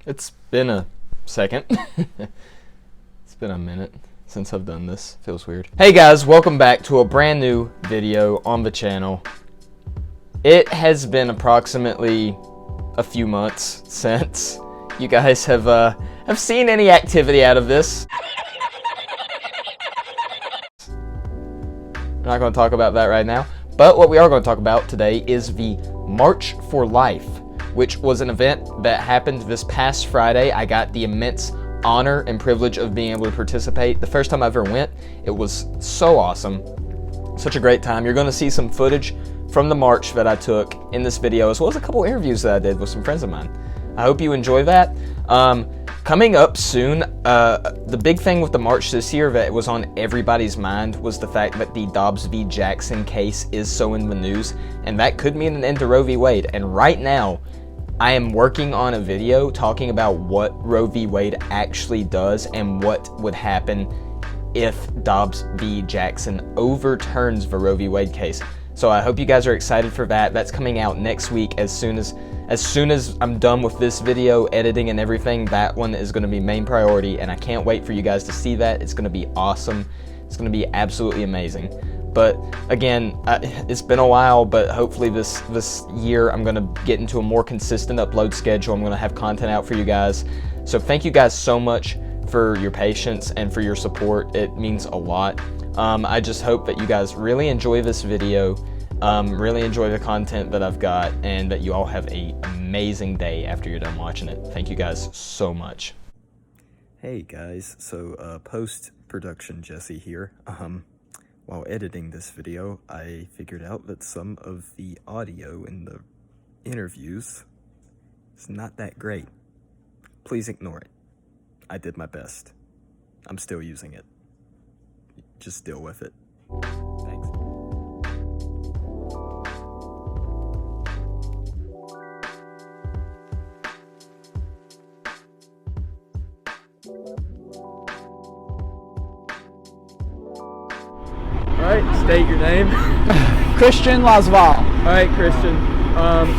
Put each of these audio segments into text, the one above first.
It's been a second. It's been a minute since I've done this. Feels weird. Hey guys, welcome back to a brand new video on the channel. It has been approximately a few months since you guys have seen any activity out of this. I'm not going to talk about that right now, but what we are going to talk about today is the March for Life, which was an event that happened this past Friday. I got the immense honor and privilege of being able to participate. The first time I ever went, it was so awesome. Such a great time. You're going to see some footage from the march that I took in this video, as well as a couple interviews that I did with some friends of mine. I hope you enjoy that. Coming up soon, the big thing with the march this year that was on everybody's mind was the fact that the Dobbs v. Jackson case is so in the news, and that could mean an end to Roe v. Wade. And right now, I am working on a video talking about what Roe v. Wade actually does and what would happen if Dobbs v. Jackson overturns the Roe v. Wade case. So I hope you guys are excited for that. That's coming out next week. As soon as I'm done with this video, editing and everything, that one is going to be main priority, and I can't wait for you guys to see that. It's going to be awesome. It's going to be absolutely amazing. But again, it's been a while, but hopefully this year I'm going to get into a more consistent upload schedule. I'm going to have content out for you guys. So thank you guys so much for your patience and for your support. It means a lot. I just hope that you guys really enjoy this video, really enjoy the content that I've got, and that you all have an amazing day after you're done watching it. Thank you guys so much. Hey guys, so post-production Jesse here. While editing this video, I figured out that some of the audio in the interviews is not that great. Please ignore it. I did my best. I'm still using it. Just deal with it. Thanks. Alright, state your name. Christian LaVal. Alright, Christian.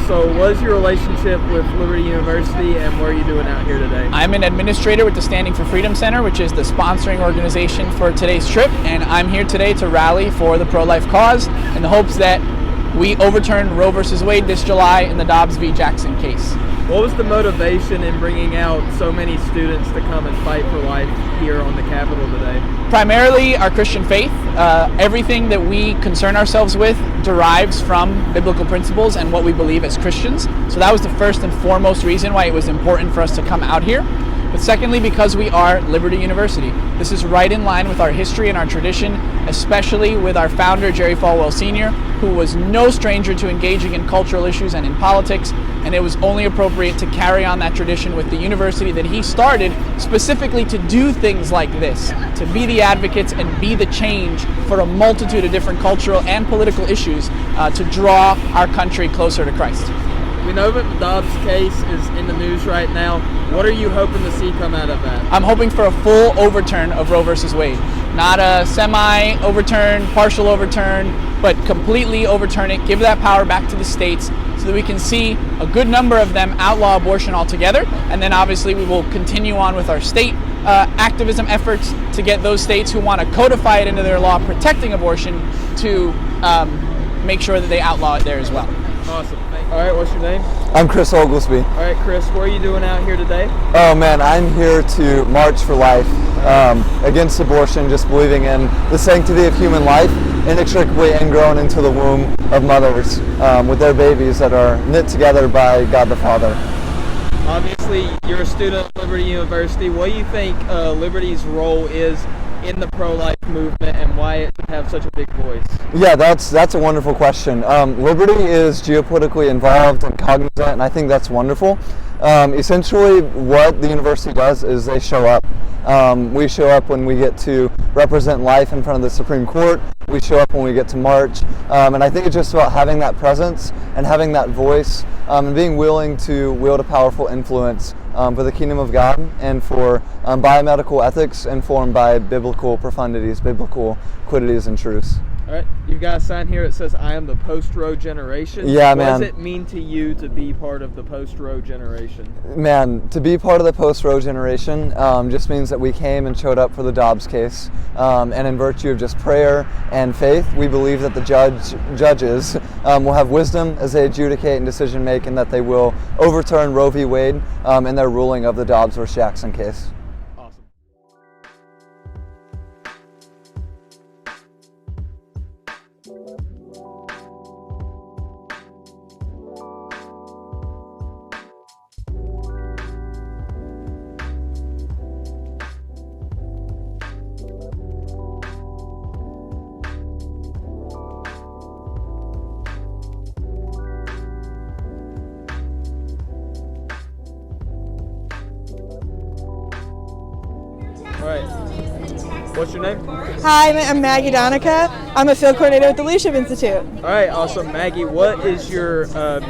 So what is your relationship with Liberty University, and what are you doing out here today? I'm an administrator with the Standing for Freedom Center, which is the sponsoring organization for today's trip, and I'm here today to rally for the pro-life cause in the hopes that we overturn Roe versus Wade this July in the Dobbs v. Jackson case. What was the motivation in bringing out so many students to come and fight for life here on the Capitol today? Primarily our Christian faith. Everything that we concern ourselves with derives from biblical principles and what we believe as Christians. So that was the first and foremost reason why it was important for us to come out here. But secondly, because we are Liberty University. This is right in line with our history and our tradition, especially with our founder, Jerry Falwell Sr., who was no stranger to engaging in cultural issues and in politics, and it was only appropriate to carry on that tradition with the university that he started specifically to do things like this, to be the advocates and be the change for a multitude of different cultural and political issues to draw our country closer to Christ. We know that the Dobbs case is in the news right now. What are you hoping to see come out of that? I'm hoping for a full overturn of Roe versus Wade. Not a semi-overturn, partial overturn, but completely overturn it, give that power back to the states so that we can see a good number of them outlaw abortion altogether. And then obviously we will continue on with our state activism efforts to get those states who want to codify it into their law protecting abortion to make sure that they outlaw it there as well. Awesome. All right, what's your name? I'm Chris Oglesby. All right, Chris, what are you doing out here today? Oh man, I'm here to march for life against abortion, just believing in the sanctity of human life, inextricably ingrown into the womb of mothers with their babies that are knit together by God the Father. Obviously, you're a student at Liberty University. What do you think Liberty's role is in the pro-life movement, and why it should have such a big voice? Yeah, that's a wonderful question. Liberty is geopolitically involved and cognizant, and I think that's wonderful. Essentially, what the university does is they show up. We show up when we get to represent life in front of the Supreme Court. We show up when we get to march. And I think it's just about having that presence and having that voice and being willing to wield a powerful influence for the kingdom of God and for biomedical ethics informed by biblical profundities, biblical quiddities and truths. All right, you've got a sign here that says, "I am the post-Roe generation." Yeah, What man. does it mean to you to be part of the post-Roe generation? Man, to be part of the post-Roe generation just means that we came and showed up for the Dobbs case. And in virtue of just prayer and faith, we believe that the judges will have wisdom as they adjudicate and decision make, and that they will overturn Roe v. Wade in their ruling of the Dobbs v. Jackson case. Awesome. All right. What's your name? Hi, I'm Maggie Danica. I'm a field coordinator at the Leadership Institute. All right, awesome. Maggie, what is your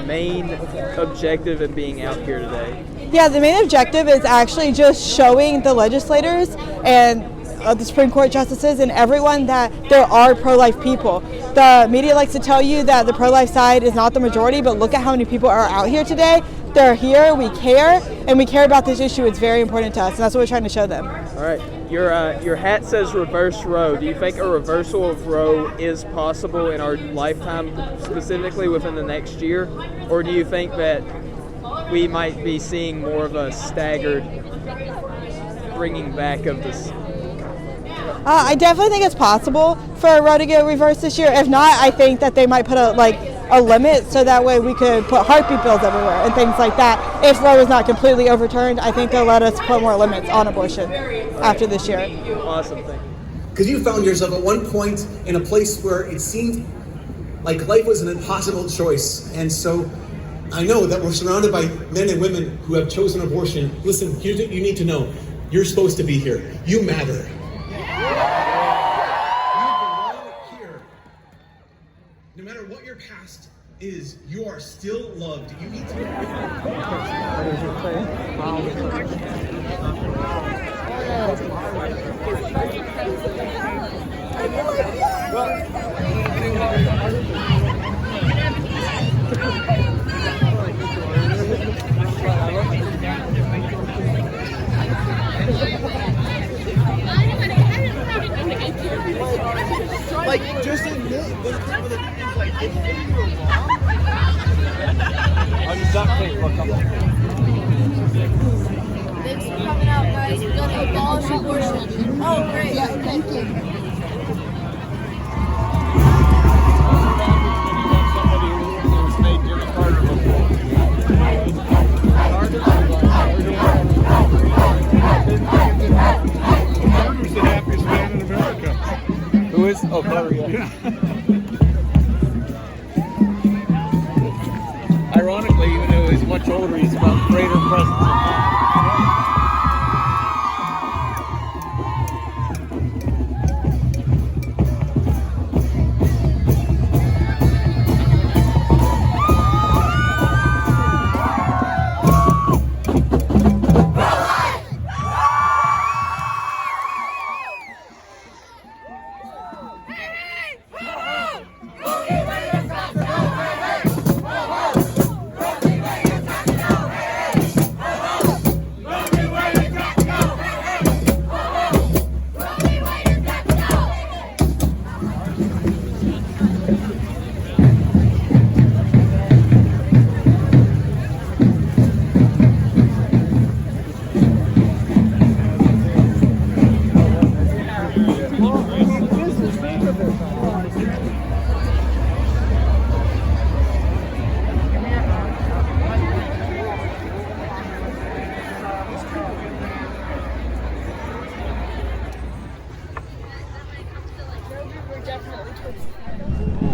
main objective in being out here today? Yeah, the main objective is actually just showing the legislators and the Supreme Court justices and everyone that there are pro-life people. The media likes to tell you that the pro-life side is not the majority, but look at how many people are out here today. They're here, we care, and we care about this issue. It's very important to us, and that's what we're trying to show them. All right, your hat says reverse Roe. Do you think a reversal of Roe is possible in our lifetime, specifically within the next year? Or do you think that we might be seeing more of a staggered bringing back of this? I definitely think it's possible for Roe to get reversed this year. If not, I think that they might put a limit so that way we could put heartbeat bills everywhere and things like that. If Roe is not completely overturned, I think they'll let us put more limits on abortion after this year. Awesome, thank you. Because you found yourself at one point in a place where it seemed like life was an impossible choice. And so I know that we're surrounded by men and women who have chosen abortion. Listen, here's what you need to know. You're supposed to be here. You matter. You belong here. No matter what your past is, you are still loved. You need to like, just admit Thanks for coming out, guys. We're going to abolish abortion. Oh, great. Yeah, thank you. Carter's the happiest man in America. Who is? Oh, Carter, yeah. Ironically, even though he's much older, he's about greater presence of mind.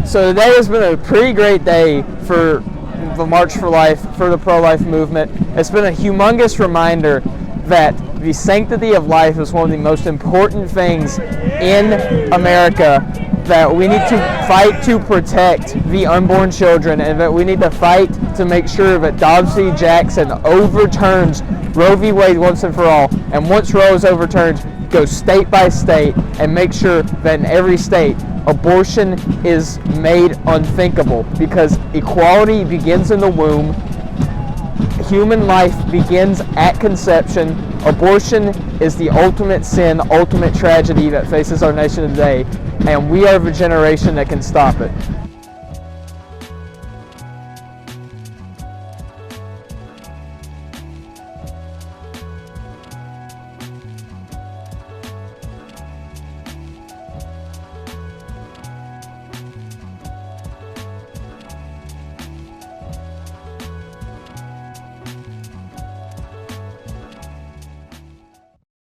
So today has been a pretty great day for the March for Life, for the pro-life movement. It's been a humongous reminder that the sanctity of life is one of the most important things in America, that we need to fight to protect the unborn children, and that we need to fight to make sure that Dobbs v. Jackson overturns Roe v. Wade once and for all. And once Roe is overturned, go state by state and make sure that in every state abortion is made unthinkable, because equality begins in the womb. Human life begins at conception. Abortion is the ultimate sin, ultimate tragedy that faces our nation today, and we are the generation that can stop it.